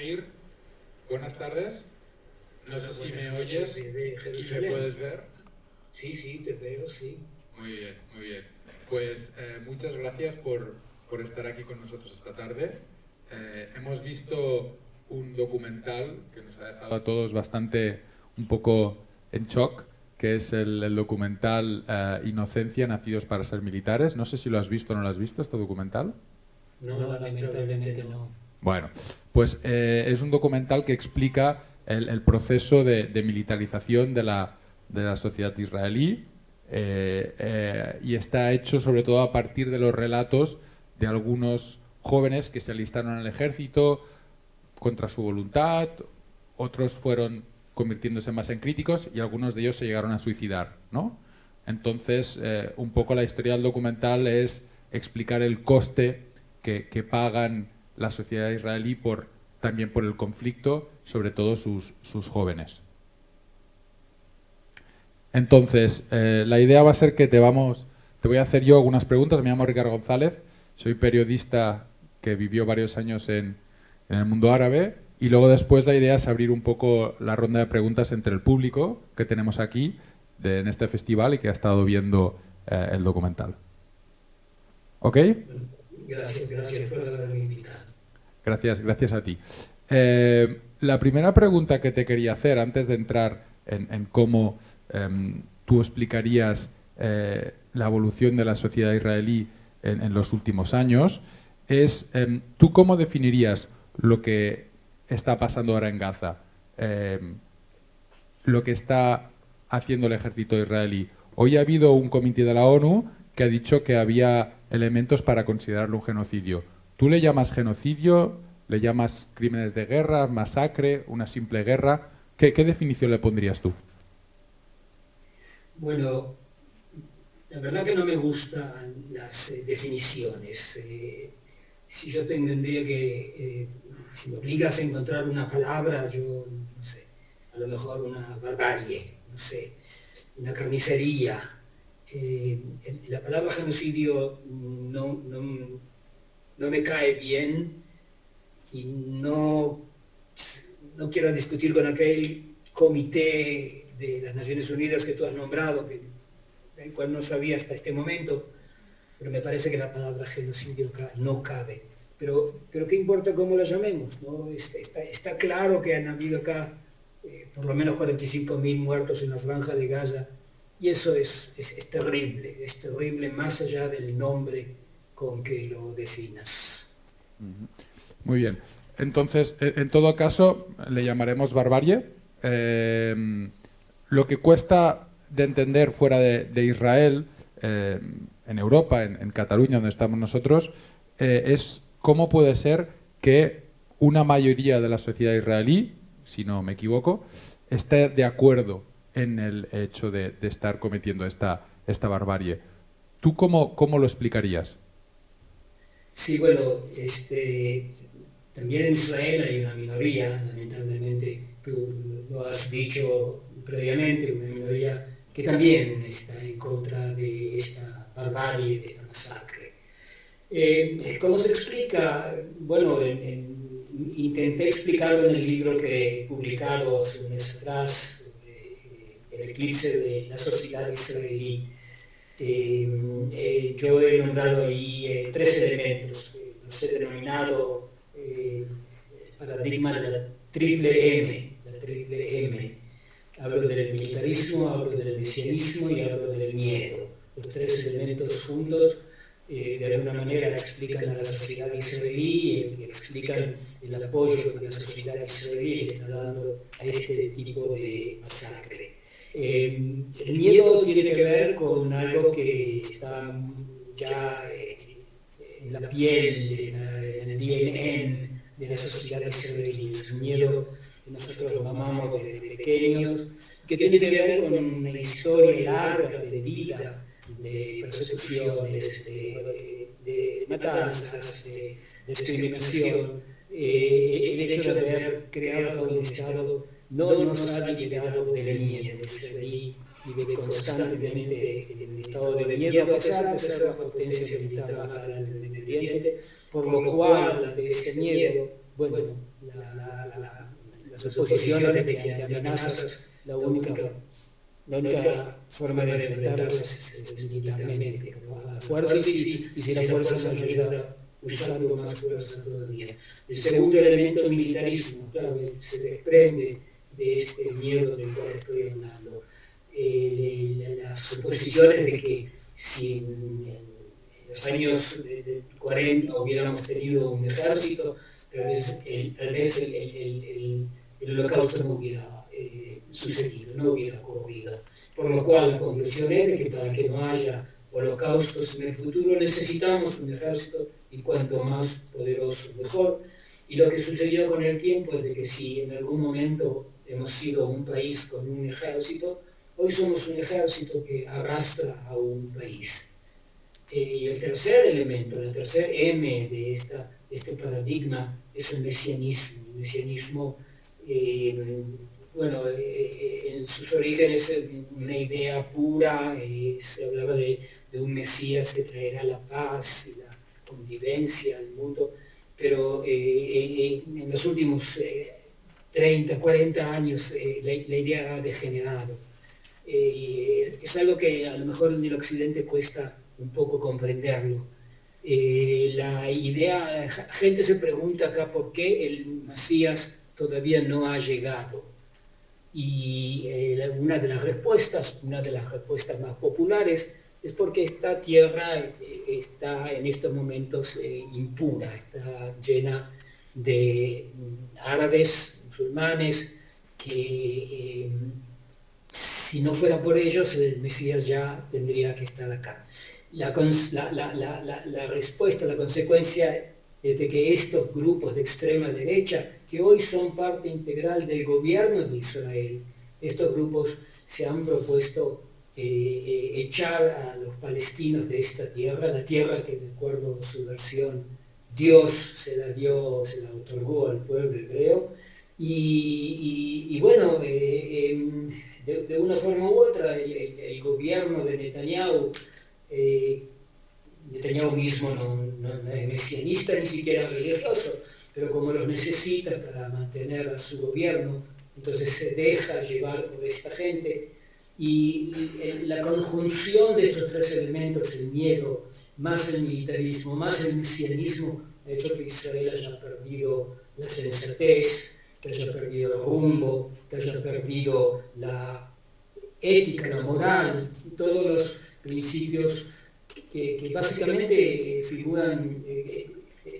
Nair, buenas tardes. No sé si me oyes y me puedes ver. Sí, te veo, sí. Muy bien, muy bien. Pues muchas gracias por estar aquí con nosotros esta tarde. Hemos visto un documental que nos ha dejado a todos bastante un poco en shock, que es el documental Inocencia, nacidos para ser militares. No sé si lo has visto o no lo has visto, este documental. No, lamentablemente no. Bueno, pues es un documental que explica el proceso de militarización de la sociedad israelí y está hecho sobre todo a partir de los relatos de algunos jóvenes que se alistaron en el ejército contra su voluntad, otros fueron convirtiéndose más en críticos y algunos de ellos se llegaron a suicidar, ¿no? Entonces, un poco la historia del documental es explicar el coste que pagan la sociedad israelí también por el conflicto, sobre todo sus jóvenes. Entonces, la idea va a ser que te voy a hacer yo algunas preguntas. Me llamo Ricardo González, soy periodista que vivió varios años en el mundo árabe, y luego después la idea es abrir un poco la ronda de preguntas entre el público que tenemos aquí en este festival y que ha estado viendo el documental. ¿Ok? Gracias por haberme invitado. Gracias a ti. La primera pregunta que te quería hacer, antes de entrar en cómo tú explicarías la evolución de la sociedad israelí en los últimos años, es ¿tú cómo definirías lo que está pasando ahora en Gaza? Lo que está haciendo el ejército israelí. Hoy ha habido un comité de la ONU que ha dicho que había elementos para considerarlo un genocidio. ¿Tú le llamas genocidio? ¿Le llamas crímenes de guerra, masacre, una simple guerra? ¿Qué definición le pondrías tú? Bueno, la verdad que no me gustan las definiciones. Si yo tendría que, si me obligas a encontrar una palabra, yo no sé, a lo mejor una barbarie, no sé, una carnicería. La palabra genocidio no me cae bien y no quiero discutir con aquel comité de las Naciones Unidas que tú has nombrado, el cual no sabía hasta este momento, pero me parece que la palabra genocidio no cabe. Pero ¿qué importa cómo la llamemos? ¿No? Está claro que han habido acá por lo menos 45.000 muertos en la franja de Gaza, y eso es terrible más allá del nombre con que lo definas. Muy bien. Entonces, en todo caso, le llamaremos barbarie. Lo que cuesta de entender fuera de Israel, en Europa, en Cataluña, donde estamos nosotros, es cómo puede ser que una mayoría de la sociedad israelí, si no me equivoco, esté de acuerdo en el hecho de estar cometiendo esta barbarie. ¿Tú cómo lo explicarías? Sí, bueno, también en Israel hay una minoría, lamentablemente, tú lo has dicho previamente, una minoría que también está en contra de esta barbarie, de esta masacre. ¿Cómo se explica? Bueno, intenté explicarlo en el libro que he publicado hace un mes atrás, El eclipse de la sociedad israelí. Yo he nombrado ahí 3 elementos, los he denominado el paradigma de la triple M. Hablo del militarismo, hablo del mesianismo y hablo del miedo. Los 3 elementos juntos de alguna manera explican a la sociedad israelí y explican el apoyo que la sociedad israelí le está dando a este tipo de masacre. El miedo tiene que ver con algo que está ya en la piel, en el DNA de la sociedad israelí. Es un miedo que nosotros mamamos desde pequeños, que tiene que ver con una historia larga, tendida, de persecuciones, de matanzas, de discriminación. El hecho de haber creado acá un Estado no nos ha liberado del miedo. Israelí vive constantemente en un estado de miedo a pesar de ser la potencia militar más grande del Oriente, por lo cual, ante ese miedo, bueno, las oposiciones de que ante amenazas la única forma de enfrentarlas es militarmente, a la fuerza, y si la fuerza no ayuda, usando más fuerza todavía. El segundo elemento, el militarismo, claro, que se desprende de este miedo del cual estoy hablando. Las suposiciones de que si en los años 40 hubiéramos tenido un ejército, tal vez el holocausto no hubiera sucedido, no hubiera ocurrido. Por lo cual la conclusión es que para que no haya holocaustos en el futuro necesitamos un ejército, y cuanto más poderoso mejor. Y lo que sucedió con el tiempo es de que si en algún momento hemos sido un país con un ejército, hoy somos un ejército que arrastra a un país. Y el tercer elemento, el tercer M de este paradigma es el mesianismo. El mesianismo, en sus orígenes es una idea pura, se hablaba de un Mesías que traerá la paz y la convivencia al mundo, pero en los últimos 30, 40 años la idea ha degenerado. Es algo que a lo mejor en el Occidente cuesta un poco comprenderlo. La idea, gente se pregunta acá por qué el Mesías todavía no ha llegado. Y una de las respuestas más populares, es porque esta tierra está en estos momentos impura, está llena de árabes, musulmanes, que si no fuera por ellos, el Mesías ya tendría que estar acá. La respuesta, la consecuencia es de que estos grupos de extrema derecha, que hoy son parte integral del gobierno de Israel, estos grupos se han propuesto echar a los palestinos de esta tierra, la tierra que, de acuerdo a su versión, Dios se la otorgó al pueblo hebreo, y bueno, de una forma u otra, el gobierno de Netanyahu, Netanyahu mismo no es mesianista ni siquiera religioso, pero como los necesita para mantener a su gobierno, entonces se deja llevar por esta gente. Y la conjunción de estos tres elementos, el miedo, más el militarismo, más el mesianismo, ha hecho que Israel haya perdido la sensatez, que haya perdido el rumbo, que haya perdido la ética, la moral, todos los principios que básicamente figuran,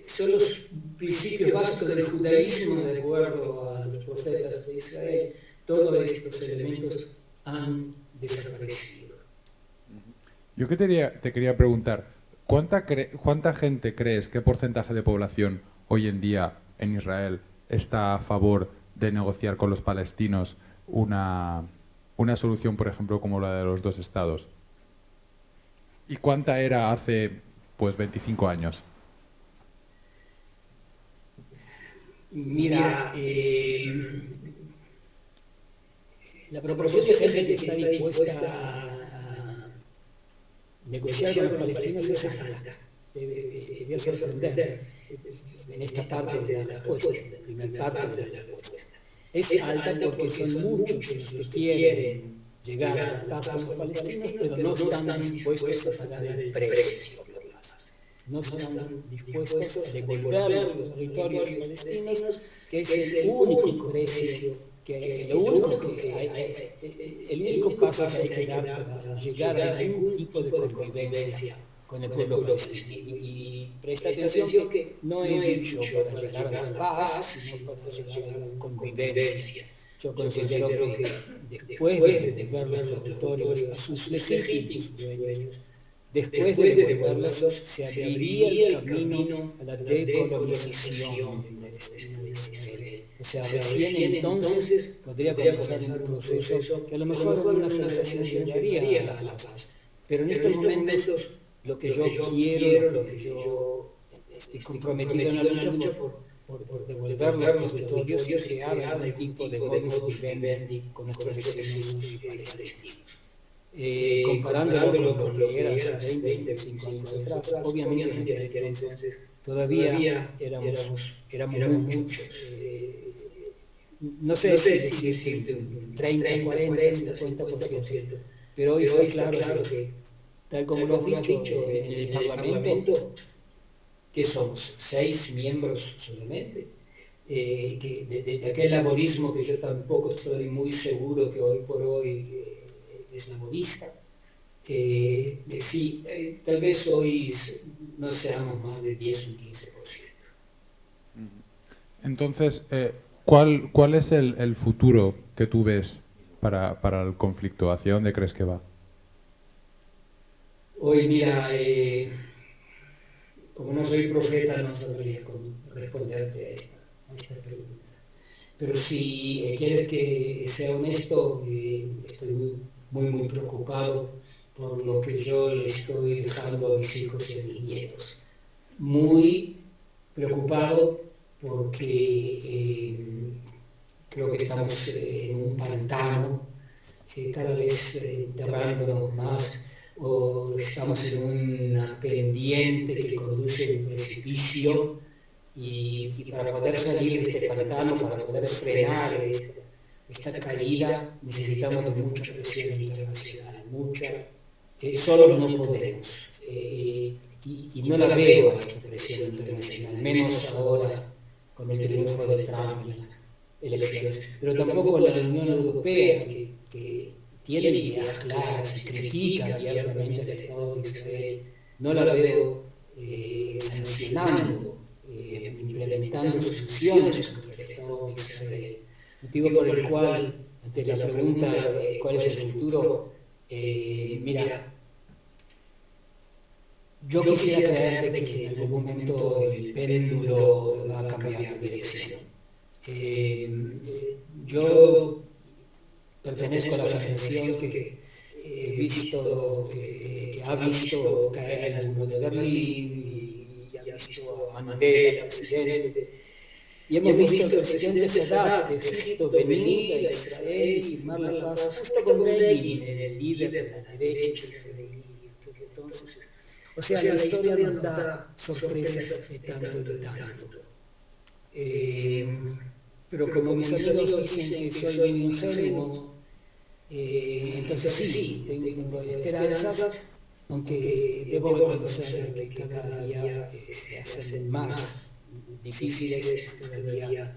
son los principios básicos del judaísmo de acuerdo a los profetas de Israel. Todos estos elementos han desaparecido. Yo te quería preguntar, ¿cuánta gente crees, qué porcentaje de población hoy en día en Israel está a favor de negociar con los palestinos una solución, por ejemplo, como la de los dos estados? ¿Y cuánta era hace, 25 años? Mira, la proporción de gente que está dispuesta a negociar con los palestinos es alta. Debe sorprender en esta parte de la respuesta, la primera parte de la respuesta. Es alta porque son muchos los que quieren llegar a la paz con los palestinos, pero no están dispuestos a pagar el precio por la paz. No están dispuestos a devolver los territorios palestinos, que es el único precio, el único paso que hay que dar para llegar a algún tipo de convivencia con el pueblo palestino. Y presta atención que no he dicho para llegar a la paz, sino para llegar a la convivencia. Yo considero que después de devolver los territorios a sus legítimos dueños, después de devolverlos, se abriría el camino a la decolonización de Israel. O sea, recién entonces podría comenzar un proceso que a lo mejor en una generación llegaría a la paz. Pero en estos momentos, lo que yo quiero, lo que yo estoy comprometido en la lucha por devolver los territorios y crear algún tipo de modus vivendi con nuestros vecinos palestinos. comparándolo con lo que era hace 20, 25 años atrás. Obviamente en aquel entonces todavía éramos muchos. No sé si decirte un 30, 40, 50%, pero hoy está claro que, tal como lo has dicho, en el Parlamento, que somos 6 miembros solamente, que de aquel laborismo que yo tampoco estoy muy seguro que hoy por hoy es laborista. Sí, tal vez hoy no seamos más de 10 o un 15%. Entonces, ¿cuál es el futuro que tú ves para el conflicto? ¿Hacia dónde crees que va? Hoy, mira, como no soy profeta, no sabría responderte a esta pregunta. Pero si quieres que sea honesto, estoy muy preocupado por lo que yo le estoy dejando a mis hijos y a mis nietos. Muy preocupado porque creo que estamos en un pantano, cada vez enterrándonos más, o estamos en una pendiente que conduce a un precipicio, y para poder salir de este pantano, para poder frenar esta caída, necesitamos de mucha presión internacional, mucha. Solos no podemos, y no la veo a esta presión internacional, menos ahora con el triunfo de Trump en las elecciones, pero tampoco la Unión Europea, que tiene ideas claras y critica abiertamente al Estado de Israel, no la veo sancionando, implementando sanciones contra el Estado de Israel. Motivo por el cual, ante la pregunta de cuál es el futuro, mira, yo quisiera creer de que en algún momento el péndulo va a cambiar de dirección. Yo pertenezco a la generación que que ha visto caer el muro de Berlín, y ha visto a Mandela, presidente, y hemos visto al presidente Sadat de Egipto venir a Israel y firmar la paz justo con Begin, el líder de la derecha israelí. Entonces, o sea, la historia nos da sorpresas de tanto en tanto. Pero como mis amigos dicen que soy muy ingenuo, entonces sí, tengo esperanzas, aunque debo reconocer que cada día se hacen más difíciles, cada día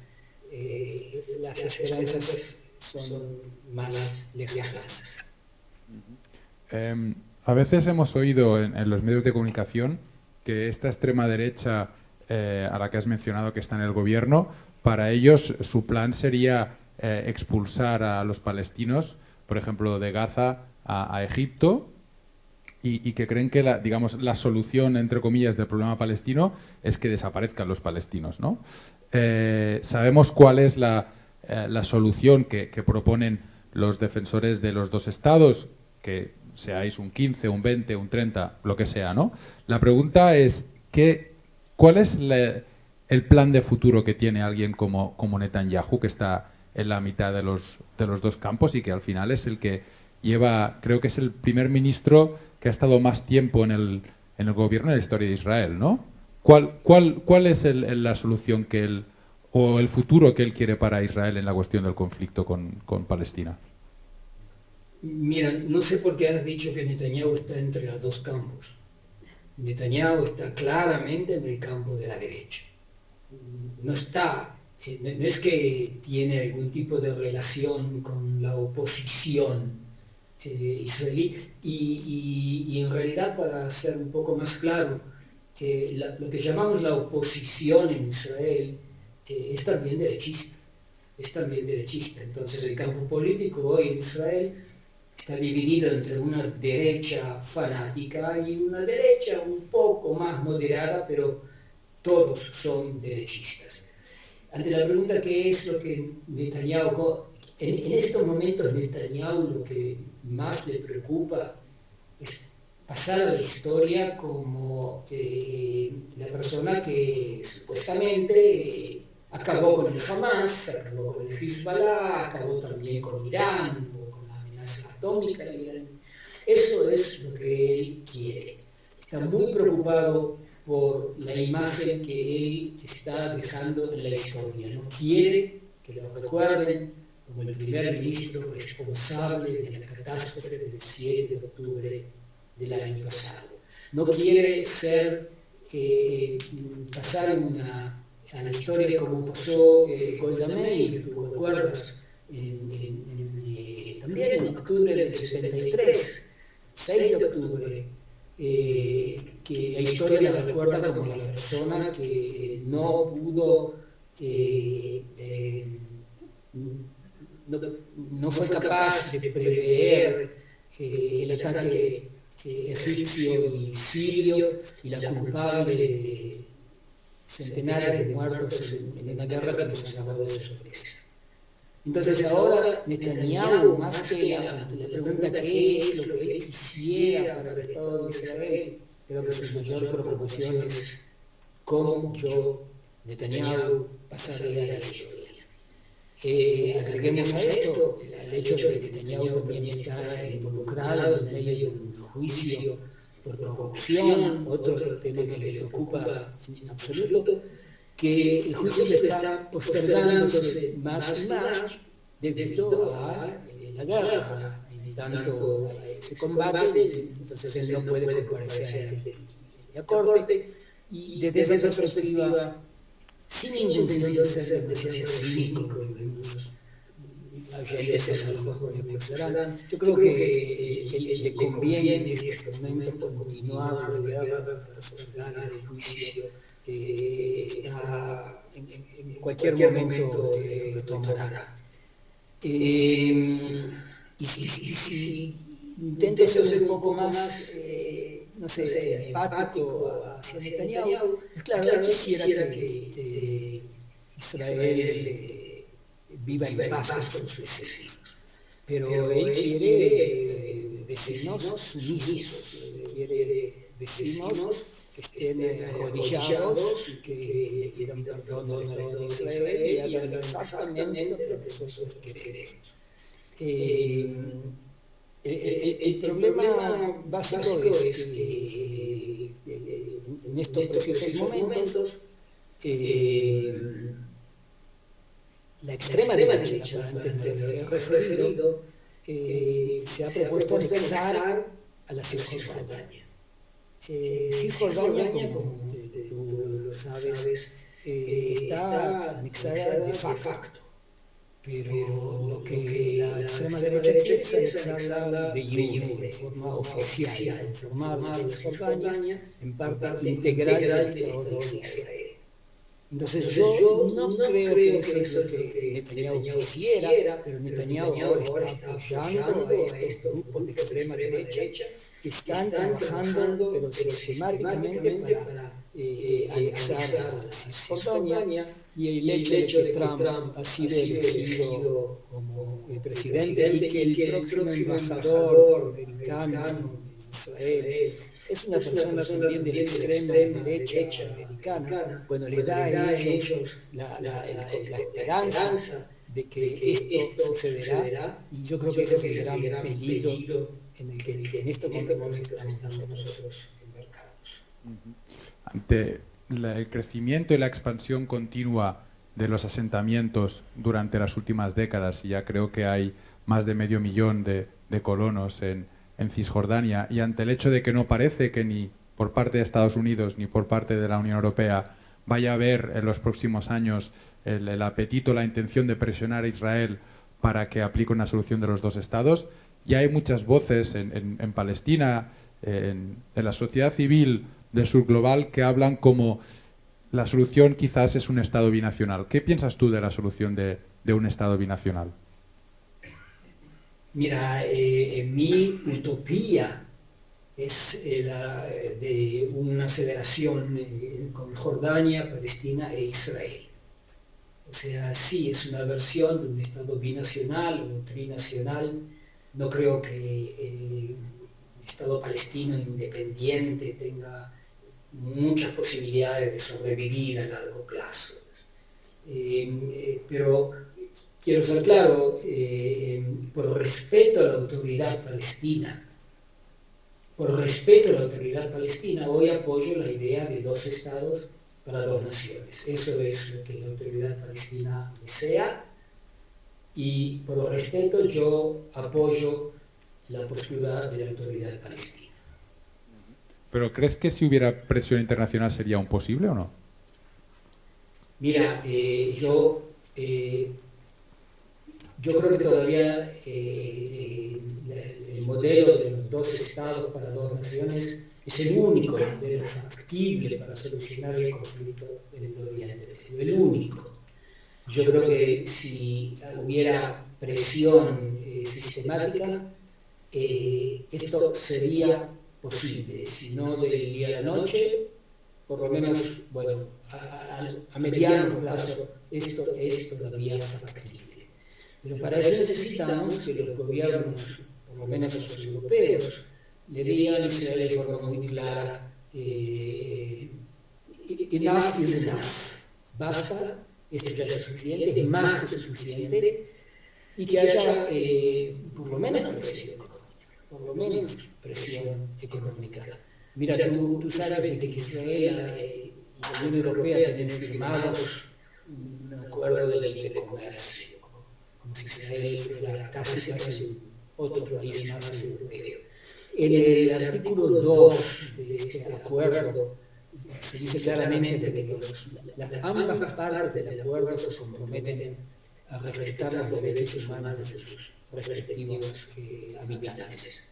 las esperanzas son más lejanas. A veces hemos oído en los medios de comunicación que esta extrema derecha a la que has mencionado que está en el gobierno, para ellos su plan sería expulsar a los palestinos, por ejemplo, de Gaza a Egipto, y que creen que la solución, entre comillas, del problema palestino es que desaparezcan los palestinos, ¿no? Sabemos cuál es la solución que proponen los defensores de los dos estados, que seáis un 15, un 20, un 30, lo que sea, ¿no? La pregunta es, ¿cuál es el plan de futuro que tiene alguien como Netanyahu, que está en la mitad de los dos campos y que al final es el que lleva, creo que es el primer ministro que ha estado más tiempo en el gobierno de la historia de Israel, ¿no? ¿Cuál es la solución o el futuro que él quiere para Israel en la cuestión del conflicto con Palestina? Mira, no sé por qué has dicho que Netanyahu está entre los dos campos. Netanyahu está claramente en el campo de la derecha. No está, no es que tiene algún tipo de relación con la oposición israelí. Y en realidad, para ser un poco más claro, lo que llamamos la oposición en Israel es también derechista. Es también derechista. Entonces el campo político hoy en Israel está dividido entre una derecha fanática y una derecha un poco más moderada, pero todos son derechistas. Ante la pregunta qué es lo que Netanyahu, en estos momentos Netanyahu lo que más le preocupa es pasar a la historia como la persona que supuestamente acabó con el Hamas, acabó con el Hezbollah, acabó también con Irán, o con la amenaza atómica de Irán. Eso es lo que él quiere. Está muy preocupado por la imagen que él está dejando en la historia. No quiere que lo recuerden como el primer ministro responsable de la catástrofe del 7 de octubre del año pasado. No quiere pasar a la historia como pasó Golda Meir, tú recuerdas, también en octubre del 73, 6 de octubre, que la historia la recuerda como la persona que no pudo, no fue capaz de prever el ataque egipcio y sirio y la culpable de centenares de muertos en una guerra que nos agarró de sorpresa. Entonces ahora Netanyahu, más que la pregunta qué es lo que él quisiera para el Estado de Israel, creo que su mayor preocupación es cómo yo, Netanyahu, pasaré a la historia. Agreguemos a esto el hecho de que Netanyahu también está involucrado en medio de un juicio por corrupción, otro tema que le preocupa en absoluto, que el juicio está postergándose más y más debido a la guerra, en tanto se combate, entonces él no puede comparecer ante la corte, y desde esa perspectiva, sin intención de ser demasiado cínico, algunos oyentes a lo mejor me acusarán, yo creo que le conviene en este momento continuar la guerra para postergar el juicio que en cualquier momento retomará. Y si intento ser un poco más, no sé, empático hacia Netanyahu, es claro, él quisiera que Israel viva en paz con sus vecinos, pero él quiere vecinos sumisos, quiere vecinos que estén arrodillados y que le pidan perdón al Estado de Israel y hagan exactamente lo que nosotros queremos. El problema básico es que en estos precisos momentos la extrema derecha, la cual antes me había referido, se ha propuesto anexar a la Cisjordania. Cisjordania, como tú lo sabes, está anexada de facto, pero lo que la extrema derecha quiere es anexarla de jure, de forma oficial, transformar a Cisjordania en parte integral del Estado de Israel. Entonces yo no creo que eso es lo que Netanyahu quisiera, pero Netanyahu ahora está apoyando a estos grupos de extrema derecha que están trabajando pero sistemáticamente para anexar a Cisjordania, y el hecho de que Trump ha sido elegido como presidente y que el próximo embajador americano en Israel es una persona también de la extrema derecha americana, bueno, le da a ellos la esperanza de que esto sucederá, y yo creo que ese es el gran peligro en el que en estos momentos estamos nosotros embarcados. Ante el crecimiento y la expansión continua de los asentamientos durante las últimas décadas, y ya creo que hay más de 500.000 de colonos en Cisjordania, y ante el hecho de que no parece que ni por parte de Estados Unidos ni por parte de la Unión Europea vaya a haber en los próximos años el apetito, la intención de presionar a Israel para que aplique una solución de los dos estados, ya hay muchas voces en Palestina, en la sociedad civil del sur global, que hablan como la solución quizás es un estado binacional. ¿Qué piensas tú de la solución de un estado binacional? Mira, mi utopía es la de una federación con Jordania, Palestina e Israel. O sea, sí, es una versión de un estado binacional o trinacional. No creo que un estado palestino independiente tenga muchas posibilidades de sobrevivir a largo plazo. Pero quiero ser claro, por respeto a la autoridad palestina, por respeto a la autoridad palestina, hoy apoyo la idea de 2 estados para 2 naciones. Eso es lo que la autoridad palestina desea y por respeto yo apoyo la postura de la autoridad palestina. ¿Pero crees que si hubiera presión internacional sería un posible o no? Mira, yo creo que todavía el modelo de los 2 estados para 2 naciones es el único modelo factible para solucionar el conflicto en el Oriente Medio, el único. Yo creo que si hubiera presión sistemática, esto sería posible, si no del día a la noche, por lo menos, bueno, a mediano plazo esto es todavía factible. Pero para eso necesitamos que los gobiernos, por lo menos los europeos, le digan a Israel de forma muy clara, enough is enough, basta, esto ya es suficiente, es más que suficiente, y que haya por lo menos presión económica. Mira, tú sabes de que Israel y la Unión Europea tienen firmados un acuerdo de libre comercio, como si Israel fuera casi otro país más europeo. En el artículo 2 de este acuerdo se dice claramente de que ambas partes del acuerdo se comprometen a respetar los derechos humanos de sus respectivos habitantes.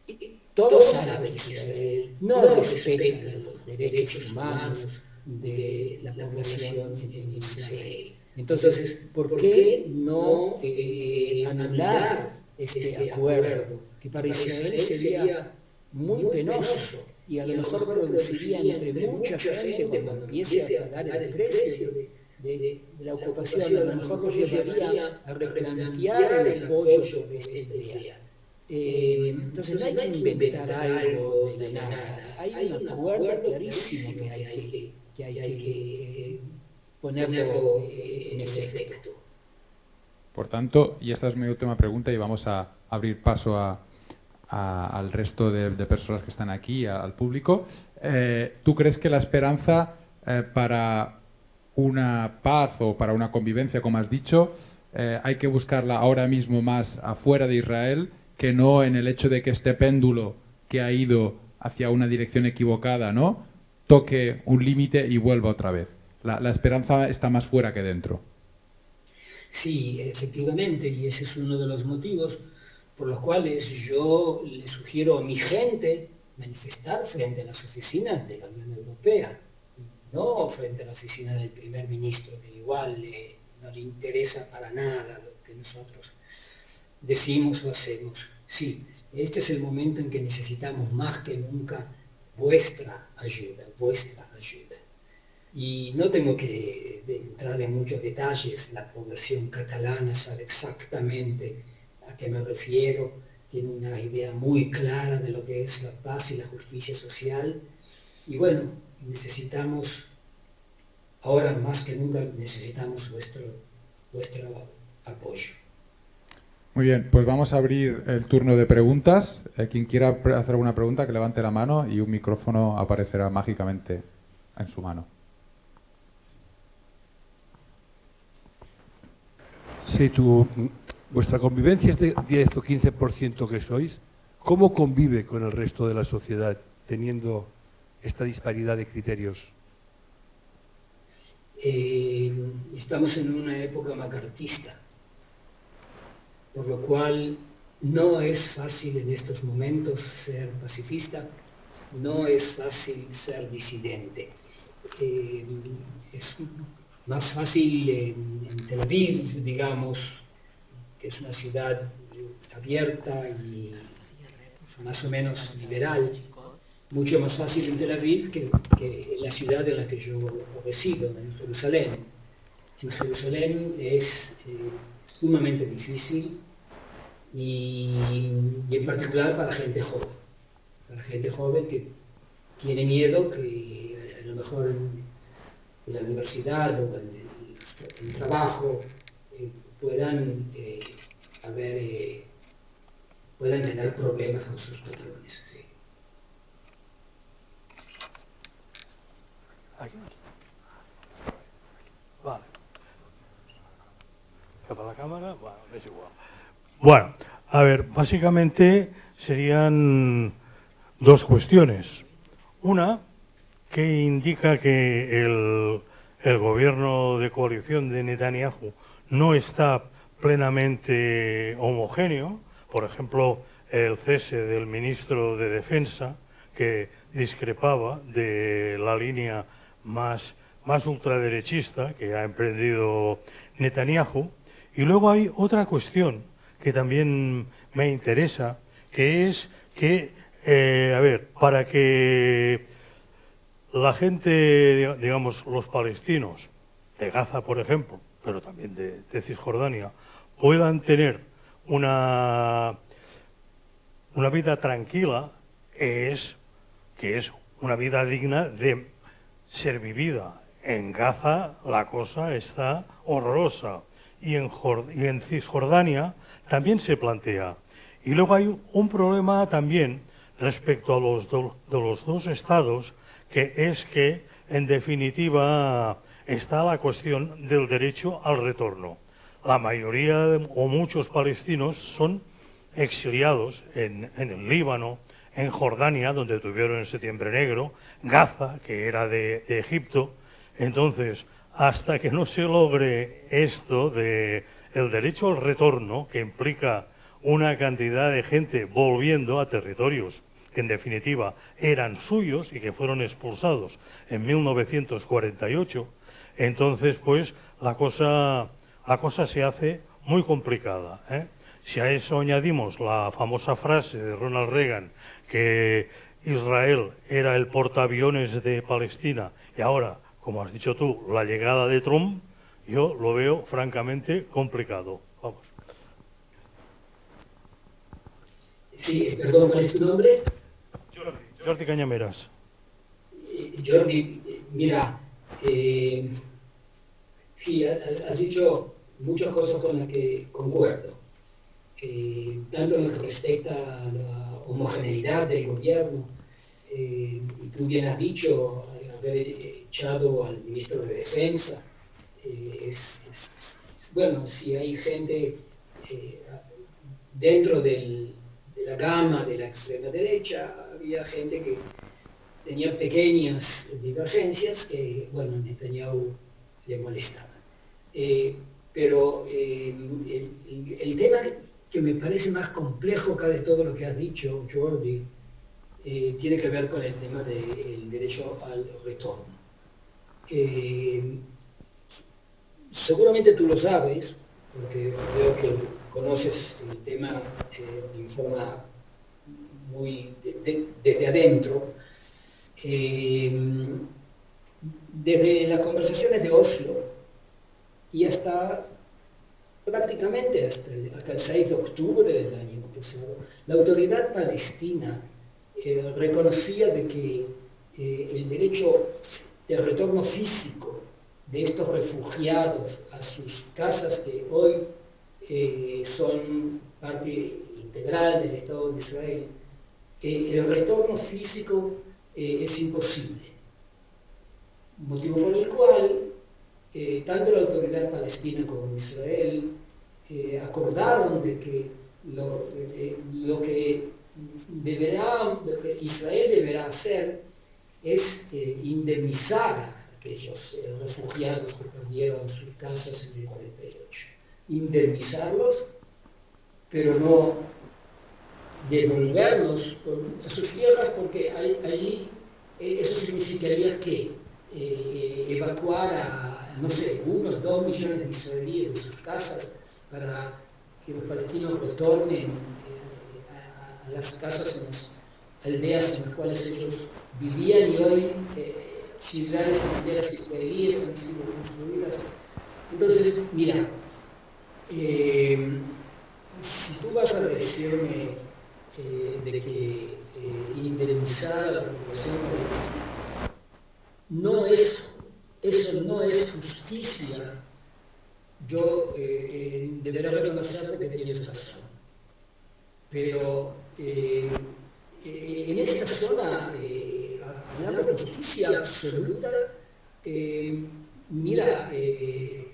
Y todos saben que Israel no respeta los derechos humanos de la población en Israel. Entonces, ¿por qué no anular este acuerdo? Que para Israel sería muy penoso y a lo mejor produciría entre mucha gente, cuando empiece a pagar el precio de la ocupación, a lo mejor lo llevaría a replantear el apoyo de esta idea. Entonces no hay que inventar algo de la nada, hay un acuerdo clarísimo que hay que ponerlo en efecto. Por tanto, y esta es mi última pregunta y vamos a abrir paso al resto de personas que están aquí, al público. ¿Tú crees que la esperanza para una paz o para una convivencia, como has dicho, hay que buscarla ahora mismo más afuera de Israel que no en el hecho de que este péndulo que ha ido hacia una dirección equivocada, ¿no?, toque un límite y vuelva otra vez? La esperanza está más fuera que dentro. Sí, efectivamente, y ese es uno de los motivos por los cuales yo le sugiero a mi gente manifestar frente a las oficinas de la Unión Europea, no frente a la oficina del primer ministro, que igual no le interesa para nada lo que nosotros decimos o hacemos. Sí, este es el momento en que necesitamos más que nunca vuestra ayuda, Y no tengo que entrar en muchos detalles, la población catalana sabe exactamente a qué me refiero, tiene una idea muy clara de lo que es la paz y la justicia social. Y bueno, necesitamos, ahora más que nunca, necesitamos vuestro apoyo. Muy bien, pues vamos a abrir el turno de preguntas. Quien quiera hacer alguna pregunta, que levante la mano y un micrófono aparecerá mágicamente en su mano. Sí, vuestra convivencia es de 10 o 15% que sois. ¿Cómo convive con el resto de la sociedad teniendo esta disparidad de criterios? Estamos en una época macartista, por lo cual no es fácil en estos momentos ser pacifista, no es fácil ser disidente. Es más fácil en Tel Aviv, digamos, que es una ciudad abierta y más o menos liberal, mucho más fácil en Tel Aviv que en la ciudad en la que yo resido, en Jerusalén. En Jerusalén es sumamente difícil y en particular para gente joven que tiene miedo que a lo mejor en la universidad o en el trabajo puedan tener problemas con sus patrones. ¿Sí? Aquí. Vale. Para la cámara, bueno, es igual. Bueno, a ver, básicamente serían dos cuestiones. Una, que indica que el gobierno de coalición de Netanyahu no está plenamente homogéneo. Por ejemplo, el cese del ministro de Defensa, que discrepaba de la línea más ultraderechista que ha emprendido Netanyahu. Y luego hay otra cuestión que también me interesa, que es que, a ver, para que la gente, digamos, los palestinos de Gaza, por ejemplo, pero también de Cisjordania, puedan tener una vida tranquila, que es una vida digna de ser vivida. En Gaza la cosa está horrorosa y en Cisjordania también se plantea. Y luego hay un problema también respecto a de los dos estados, que es que, en definitiva, está la cuestión del derecho al retorno. La mayoría o muchos palestinos son exiliados en el Líbano, en Jordania, donde tuvieron el Septiembre Negro, Gaza, que era de Egipto. Entonces, hasta que no se logre esto de el derecho al retorno, que implica una cantidad de gente volviendo a territorios que en definitiva eran suyos y que fueron expulsados en 1948, entonces pues la cosa se hace muy complicada, ¿eh? Si a eso añadimos la famosa frase de Ronald Reagan, que Israel era el portaaviones de Palestina, y ahora, como has dicho tú, la llegada de Trump, yo lo veo francamente complicado. Vamos. Sí, perdón, ¿cuál es tu nombre? Jordi Cañameras. Jordi, mira, sí, has dicho muchas cosas con las que concuerdo. Tanto en lo que respecta a la homogeneidad del gobierno, y tú bien has dicho, haber echado al ministro de Defensa, bueno, si hay gente dentro de la gama de la extrema derecha, había gente que tenía pequeñas divergencias que, bueno, Netanyahu le molestaban. Pero el tema que me parece más complejo acá de todo lo que has dicho, Jordi, tiene que ver con el tema del derecho al retorno. Seguramente tú lo sabes, porque veo que conoces el tema de forma muy desde adentro. Desde las conversaciones de Oslo y hasta prácticamente hasta el 6 de octubre del año pasado, la autoridad palestina reconocía de que el derecho de retorno físico de estos refugiados a sus casas, que hoy son parte integral del Estado de Israel, el retorno físico es imposible. Motivo por el cual tanto la autoridad palestina como Israel acordaron de que lo que Israel deberá hacer es indemnizar a aquellos refugiados que perdieron sus casas en el 48. Indemnizarlos, pero no devolverlos a sus tierras, porque allí eso significaría que evacuar a, no sé, 1 o 2 millones de israelíes de sus casas para que los palestinos retornen a las casas, en las aldeas en las cuales ellos vivían, y hoy ciudades enteras israelíes han sido construidas. Entonces, mira, si tú vas a decirme de que indemnizar a la población eso no es justicia, yo deberé reconocer que tienes razón. Pero en esta zona, hablando de justicia absoluta, mira, es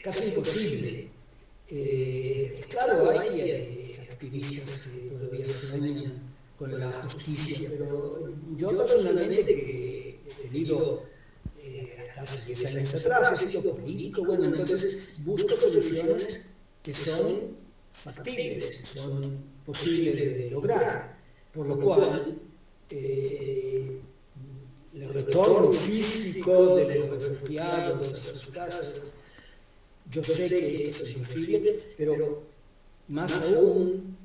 casi imposible. Claro, hay activistas que todavía sueñan con la justicia, pero yo personalmente, que he tenido hasta hace 10 años atrás, he sido político, bueno, entonces busco soluciones que son factibles, que son posibles de lograr, por lo cual el retorno físico de los refugiados a sus casas, yo sé que esto es imposible, pero más aún,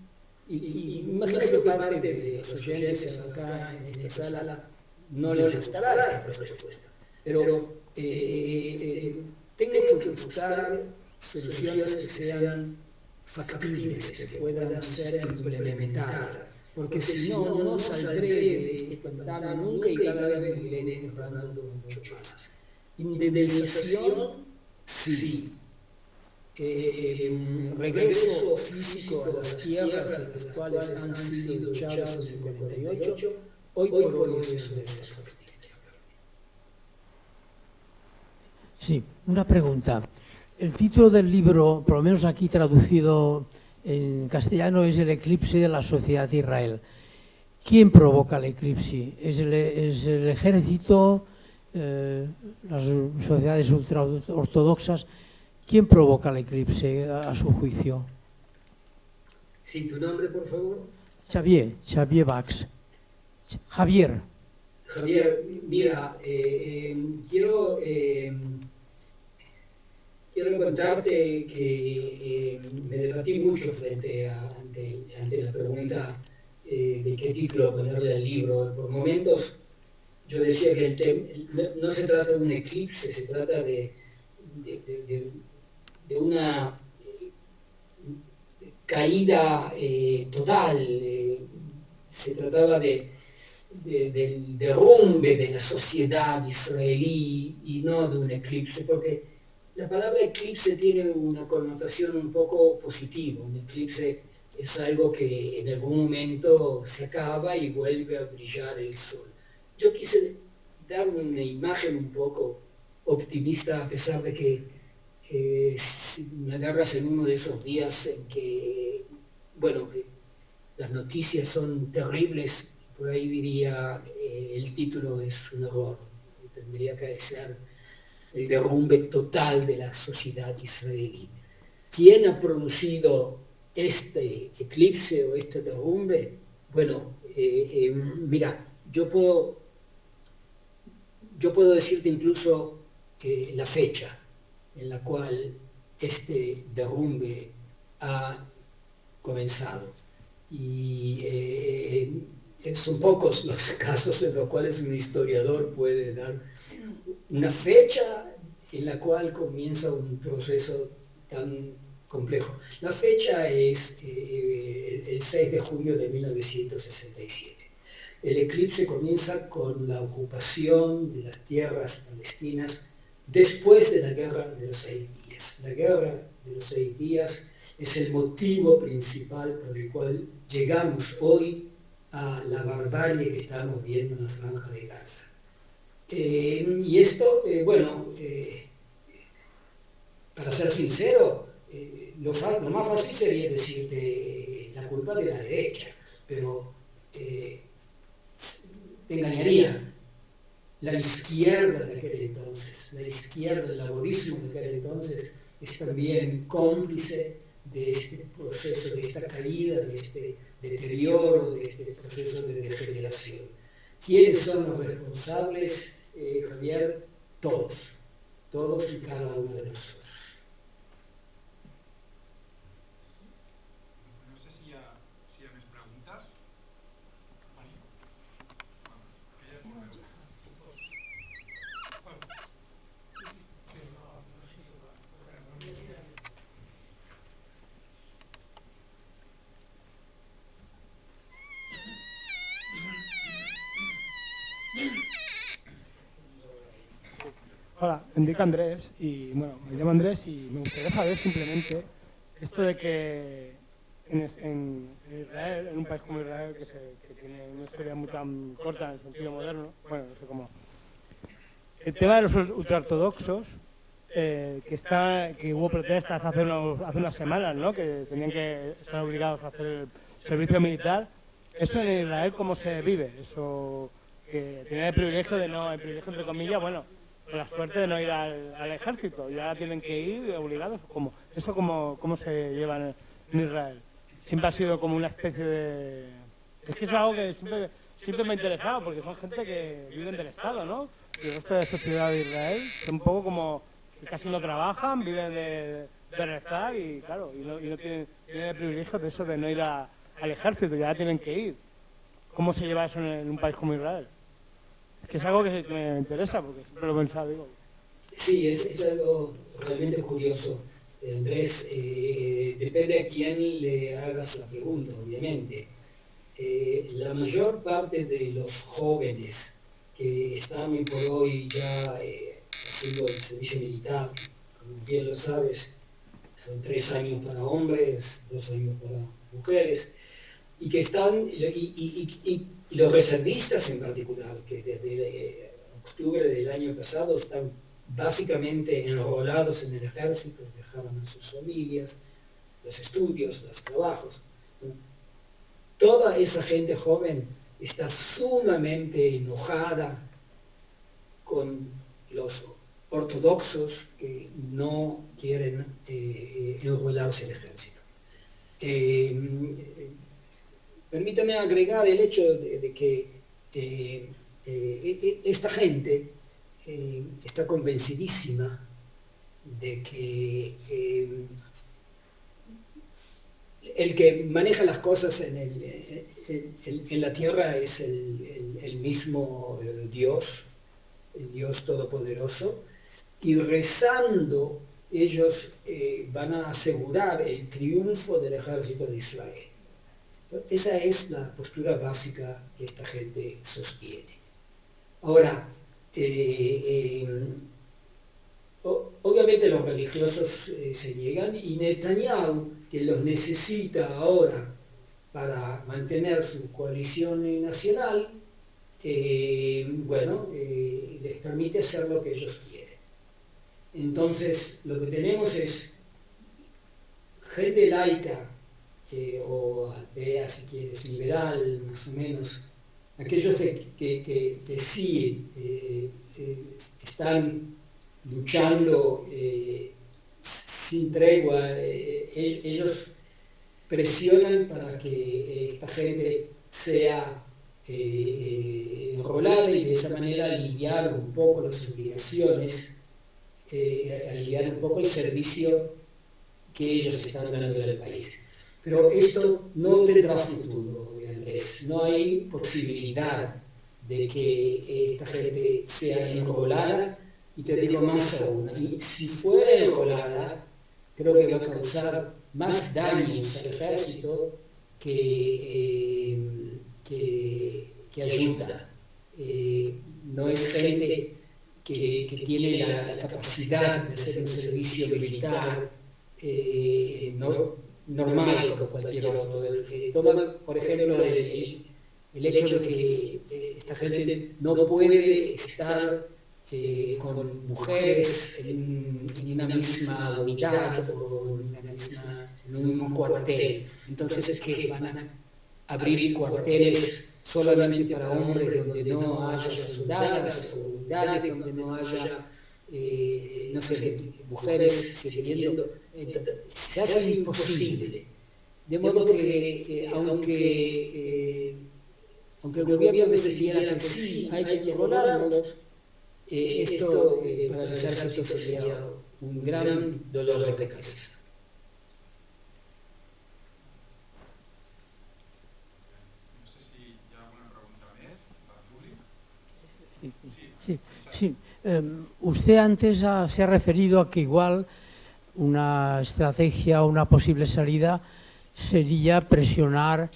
y imagino que parte de los oyentes acá en esta sala no les gustará esta respuesta, pero tengo que buscar soluciones que sean factibles, que puedan ser implementadas, porque si no, no saldré de este pantano nunca y cada vez me iré enterrando mucho más. Indemnización, sí. Regreso físico a las tierras de las cuales han sido echados en el 48, hoy por hoy es de esas factibles. Sí, una pregunta. El título del libro, por lo menos aquí traducido en castellano, es El eclipse de la sociedad de Israel. ¿Quién provoca el eclipse? ¿Es el ejército? ¿Las sociedades ultraortodoxas? ¿Quién provoca el eclipse a su juicio? Sí, tu nombre, por favor. Xavier Bax. Javier, mira, quiero contarte que me debatí mucho ante la pregunta de qué título ponerle al libro. Por momentos yo decía que no se trata de un eclipse, se trata de una caída total. Se trataba del derrumbe de la sociedad israelí y no de un eclipse, porque la palabra eclipse tiene una connotación un poco positiva. Un eclipse es algo que en algún momento se acaba y vuelve a brillar el sol. Yo quise dar una imagen un poco optimista, a pesar de que me agarras en uno de esos días en que, bueno, que las noticias son terribles. Por ahí diría, el título es un error, tendría que ser el derrumbe total de la sociedad israelí. ¿Quién ha producido este eclipse o este derrumbe? Bueno, mira, yo puedo decirte incluso que la fecha en la cual este derrumbe ha comenzado. Y son pocos los casos en los cuales un historiador puede dar una fecha en la cual comienza un proceso tan complejo. La fecha es el 6 de junio de 1967. El eclipse comienza con la ocupación de las tierras palestinas después de la Guerra de los 6 días. La Guerra de los 6 días es el motivo principal por el cual llegamos hoy a la barbarie que estamos viendo en la Franja de Gaza. Y esto, para ser sincero, lo más fácil sería decirte la culpa de la derecha, pero te engañaría. La izquierda de aquel entonces, la izquierda, el laborismo de aquel entonces, es también cómplice de este proceso, de esta caída, de este deterioro, de este proceso de degeneración. ¿Quiénes son los responsables, Javier? Todos y cada uno de nosotros. No sé si hi ha més preguntes. Hola, me indico Andrés y bueno, me llamo Andrés y me gustaría saber simplemente esto de que en Israel, en un país como Israel, que tiene una historia muy tan corta en el sentido moderno, bueno, no sé cómo. El tema de los ultraortodoxos, que hubo protestas hace unas semanas, ¿no? Que tenían que estar obligados a hacer el servicio militar. ¿Eso en Israel cómo se vive? Eso, que tienen el privilegio el privilegio entre comillas, bueno, con la suerte de no ir al ejército, y ahora tienen que ir obligados. ¿Eso cómo se lleva en Israel? Siempre ha sido como una especie de... Es que es algo que siempre me ha interesado, porque son gente que viven del Estado, ¿no? Y el resto de la sociedad de Israel son un poco como que casi no trabajan, viven de rezar y claro, y no tienen el privilegio de eso de no ir al ejército, ya tienen que ir. ¿Cómo se lleva eso en un país como Israel? Es que es algo que me interesa, porque siempre lo he pensado, digo. Sí, es algo realmente curioso, Andrés. Depende a quién le hagas la pregunta, obviamente. La mayor parte de los jóvenes que están hoy por hoy ya haciendo el servicio militar, como bien lo sabes, son 3 años para hombres, 2 años para mujeres, y que están, y los reservistas en particular, que desde octubre del año pasado están básicamente enrolados en el ejército, dejaron a sus familias, los estudios, los trabajos. Toda esa gente joven está sumamente enojada con los ortodoxos que no quieren enrolarse en el ejército. Permítame agregar el hecho de que esta gente está convencidísima de que el que maneja las cosas en la tierra es el mismo Dios, el Dios Todopoderoso, y rezando ellos van a asegurar el triunfo del ejército de Israel. Esa es la postura básica que esta gente sostiene. Ahora, obviamente los religiosos se niegan, y Netanyahu, que los necesita ahora para mantener su coalición nacional, les permite hacer lo que ellos quieren. Entonces, lo que tenemos es gente laica, o atea, si quieres, liberal, más o menos, aquellos que sí están luchando sin tregua. Ellos presionan para que esta gente sea enrolada, y de esa manera aliviar un poco las obligaciones, aliviar un poco el servicio que ellos están dando al país. Pero esto no tendrá futuro, Andrés. No hay posibilidad de que esta gente sea enrolada, y te digo más aún, y si fuera enrolada, creo que va a causar más daños al ejército que ayuda. No es gente que tiene la capacidad de hacer un servicio militar normal como cualquier otro. Toma, por ejemplo, el hecho de que esta gente no puede estar con mujeres en una misma unidad o en un mismo cuartel. Entonces es que van a abrir cuarteles solamente para hombres donde no haya soldadas, o unidades donde no haya mujeres sirviendo. Se hace imposible. De modo que aunque el gobierno decidiera que sí, hay que enrolarlos, esto para el ejército sería un gran dolor de cabeza. No sé si hi ha alguna pregunta més per Juli. Sí. Usted antes se ha referido a que igual una estrategia o una posible salida sería presionar,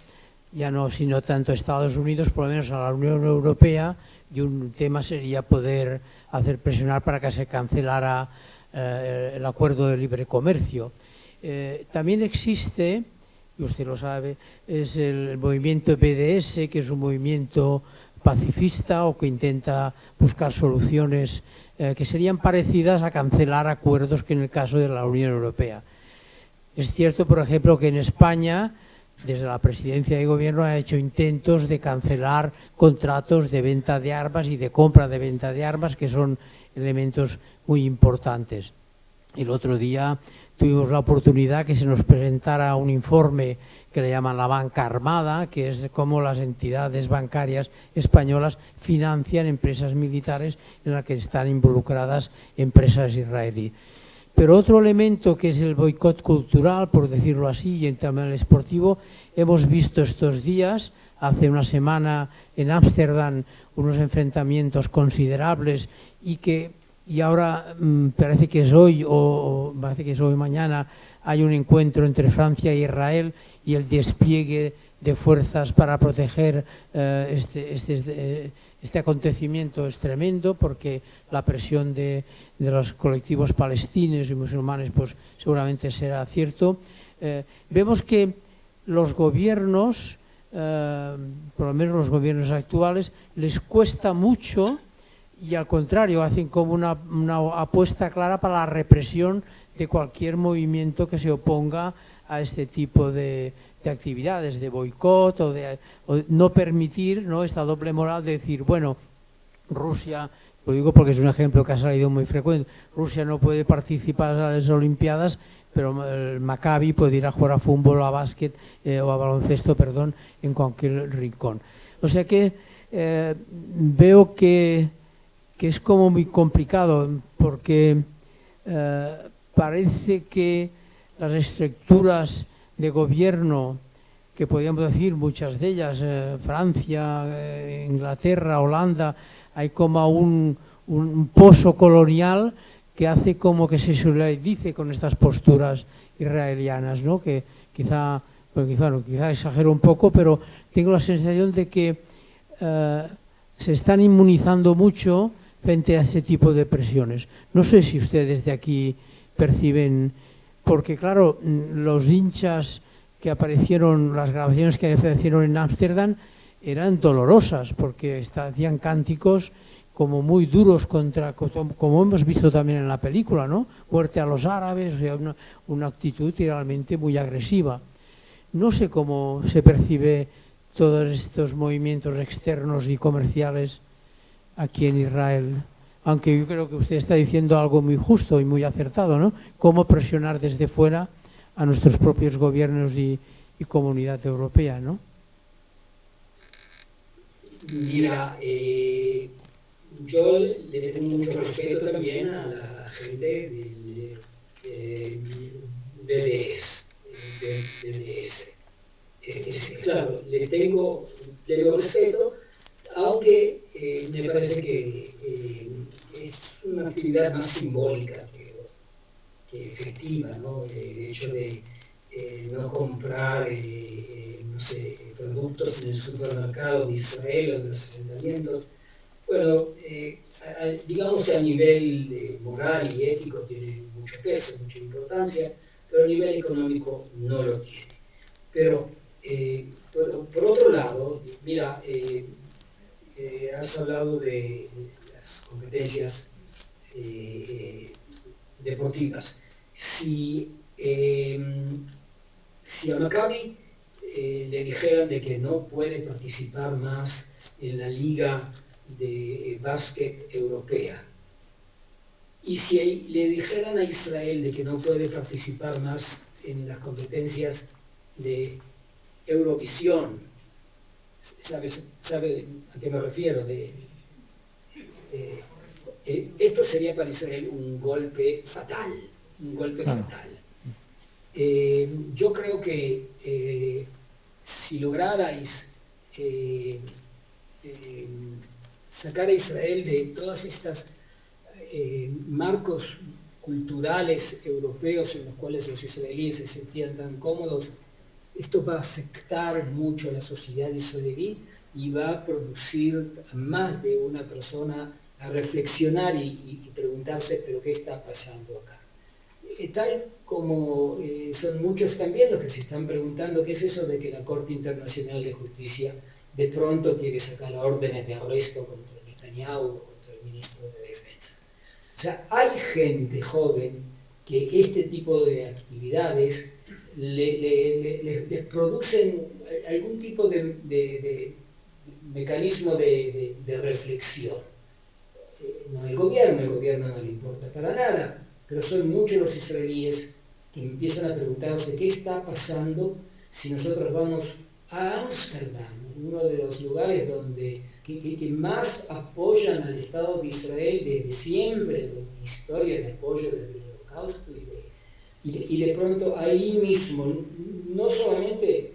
ya no sino tanto a Estados Unidos, por lo menos a la Unión Europea, y un tema sería poder hacer presionar para que se cancelara el acuerdo de libre comercio. También existe y usted lo sabe, es el movimiento BDS, que es un movimiento pacifista o que intenta buscar soluciones que serían parecidas a cancelar acuerdos que en el caso de la Unión Europea. Es cierto, por ejemplo, que en España, desde la presidencia de gobierno, ha hecho intentos de cancelar contratos de venta de armas y de compra de venta de armas, que son elementos muy importantes. El otro día tuvimos la oportunidad que se nos presentara un informe que le llaman la banca armada, que es cómo las entidades bancarias españolas financian empresas militares en las que están involucradas empresas israelíes. Pero otro elemento, que es el boicot cultural, por decirlo así, y también el esportivo, hemos visto estos días, hace una semana en Ámsterdam, unos enfrentamientos considerables y ahora parece que es hoy o parece que es hoy mañana, hay un encuentro entre Francia e Israel y el despliegue de fuerzas para proteger este acontecimiento es tremendo, porque la presión de los colectivos palestinos y musulmanes pues seguramente será cierto. Vemos que los gobiernos, por lo menos los gobiernos actuales, les cuesta mucho y al contrario hacen como una apuesta clara para la represión de cualquier movimiento que se oponga a este tipo de actividades, de boicot o de no permitir, ¿no?, esta doble moral de decir, bueno, Rusia, lo digo porque es un ejemplo que ha salido muy frecuente, Rusia no puede participar en las Olimpiadas, pero el Maccabi puede ir a jugar a fútbol, a básquet o a baloncesto, perdón, en cualquier rincón. O sea que veo que es como muy complicado, porque parece que las estructuras de gobierno, que podríamos decir muchas de ellas, Francia, Inglaterra, Holanda, hay como un pozo colonial que hace como que se solidarice con estas posturas israelianas, ¿no? Que quizá exagero un poco, pero tengo la sensación de que se están inmunizando mucho frente a ese tipo de presiones. No sé si ustedes de aquí perciben, porque claro, los hinchas que aparecieron, las grabaciones que aparecieron en Ámsterdam eran dolorosas, porque hacían cánticos como muy duros como hemos visto también en la película, ¿no? Muerte a los árabes, o sea, una actitud realmente muy agresiva. No sé cómo se percibe todos estos movimientos externos y comerciales aquí en Israel, aunque yo creo que usted está diciendo algo muy justo y muy acertado, ¿no? Cómo presionar desde fuera a nuestros propios gobiernos y comunidad europea, ¿no? Mira, yo le tengo mucho respeto también a la gente del BDS. Claro, le tengo respeto, aunque me parece que es una actividad más simbólica que efectiva, ¿no? El hecho de no comprar no sé, productos en el supermercado de Israel o en los asentamientos. Bueno, digamos que a nivel moral y ético tiene mucho peso, mucha importancia, pero a nivel económico no lo tiene. Pero por otro lado, mira, has hablado de las competencias deportivas. Si a Maccabi le dijeran de que no puede participar más en la liga de básquet europea, y si le dijeran a Israel de que no puede participar más en las competencias de Eurovisión, ¿sabe a qué me refiero? Esto sería para Israel un golpe fatal, fatal. Yo creo que si lograrais sacar a Israel de todas estas marcos culturales europeos en los cuales los israelíes se sentían tan cómodos, esto va a afectar mucho a la sociedad israelí y va a producir a más de una persona a reflexionar y preguntarse, ¿pero qué está pasando acá? Tal como son muchos también los que se están preguntando qué es eso de que la Corte Internacional de Justicia de pronto quiere sacar órdenes de arresto contra Netanyahu o contra el ministro de Defensa. O sea, hay gente joven que este tipo de actividades les producen algún tipo de mecanismo de reflexión. No el gobierno no le importa para nada, pero son muchos los israelíes que empiezan a preguntarse qué está pasando si nosotros vamos a Ámsterdam, uno de los lugares que más apoyan al Estado de Israel desde siempre, con historia de apoyo desde el Holocausto, y de pronto ahí mismo, no solamente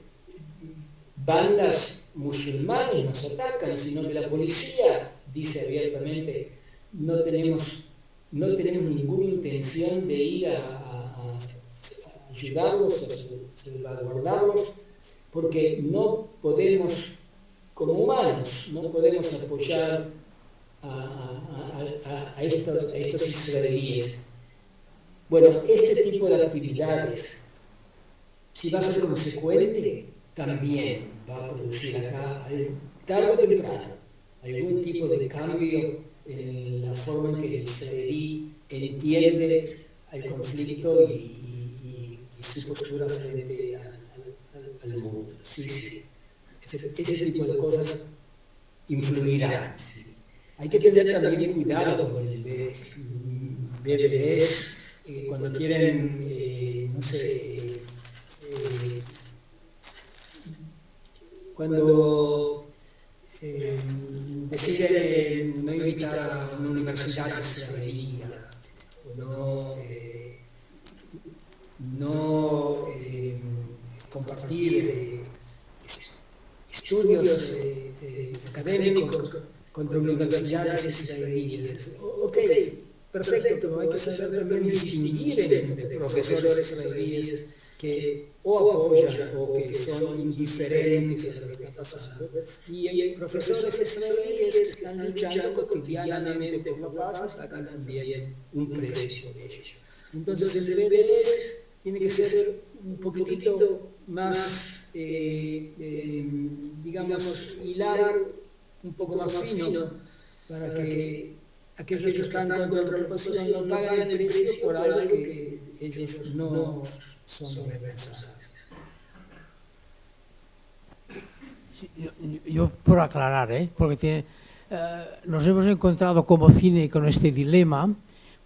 bandas musulmanes nos atacan, sino que la policía dice abiertamente no tenemos ninguna intención de ir a ayudarlos, a salvaguardarlos, porque no podemos, como humanos, no podemos apoyar a estos israelíes. Bueno, este tipo de actividades, si va a ser consecuente, también va a producir acá, tarde o temprano, algún tipo de cambio en la forma en que el israelí entiende el conflicto y su postura frente al mundo. Sí. Ese tipo de cosas influirán. Sí. Hay que tener también cuidado con el BDS cuando quieren, cuando deciden no invitar a una universidad israelí o no compartir estudios académicos contra universidades israelíes. Ok, perfecto, hay que saber también distinguir entre profesores israelíes que o apoyan o que son indiferentes a lo que está pasando, y hay profesores israelíes que están luchando cotidianamente por la paz, sacan también un precio de ello. Entonces el BDS tiene que ser un poquitito más, digamos, hilar un poco más fino para que aquellos que están contra la ocupación no paguen el precio por algo que ellos no son responsables. Yo por aclarar, porque nos hemos encontrado como cine con este dilema,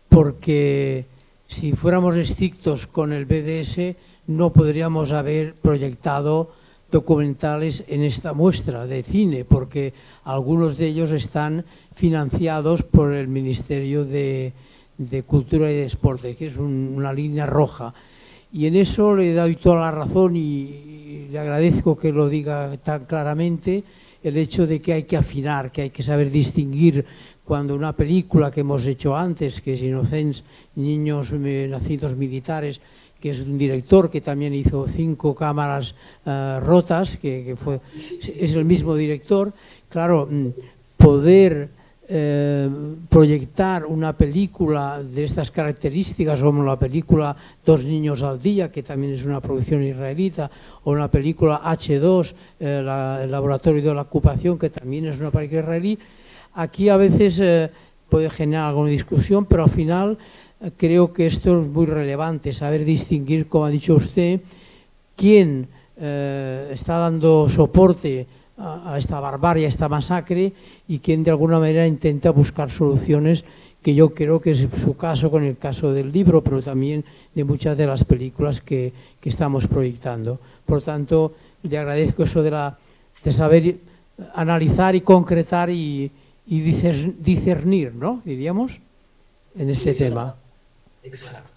porque si fuéramos estrictos con el BDS no podríamos haber proyectado documentales en esta muestra de cine, porque algunos de ellos están financiados por el Ministerio de Cultura y Deporte, que es una línea roja. Y en eso le doy toda la razón y le agradezco que lo diga tan claramente, el hecho de que hay que afinar, que hay que saber distinguir cuando una película que hemos hecho antes, que es Innocents, Niños Nacidos Militares, que es un director que también hizo 5 cámaras rotas, es el mismo director. Claro, poder proyectar una película de estas características, como la película Dos niños al día, que también es una producción israelita, o una película H2, el laboratorio de la ocupación, que también es una película israelí, aquí a veces puede generar alguna discusión, pero al final creo que esto es muy relevante, saber distinguir, como ha dicho usted, quién está dando soporte a esta barbarie, a esta masacre, y quién de alguna manera intenta buscar soluciones, que yo creo que es su caso con el caso del libro, pero también de muchas de las películas que estamos proyectando. Por tanto, le agradezco eso de saber analizar y concretar y discernir, ¿no? Diríamos, en este tema. Exacto.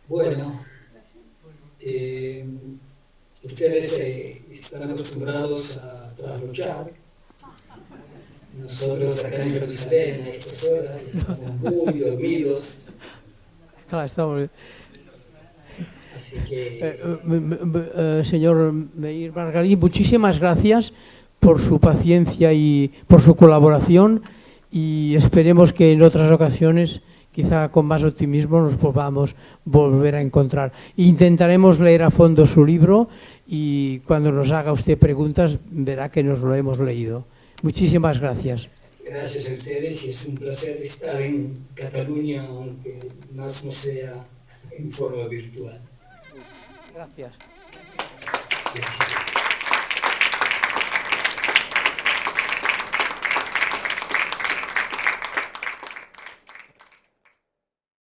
Bueno, ustedes están acostumbrados a trasnochar. Nosotros acá en Jerusalén a estas horas estamos muy dormidos. Claro, estamos... Así que... señor Meir Margarí, muchísimas gracias por su paciencia y por su colaboración, y esperemos que en otras ocasiones quizá con más optimismo nos podamos volver a encontrar. Intentaremos leer a fondo su libro y cuando nos haga usted preguntas verá que nos lo hemos leído. Muchísimas gracias. Gracias a ustedes y es un placer estar en Cataluña, aunque más no sea en forma virtual. Gracias. Gracias.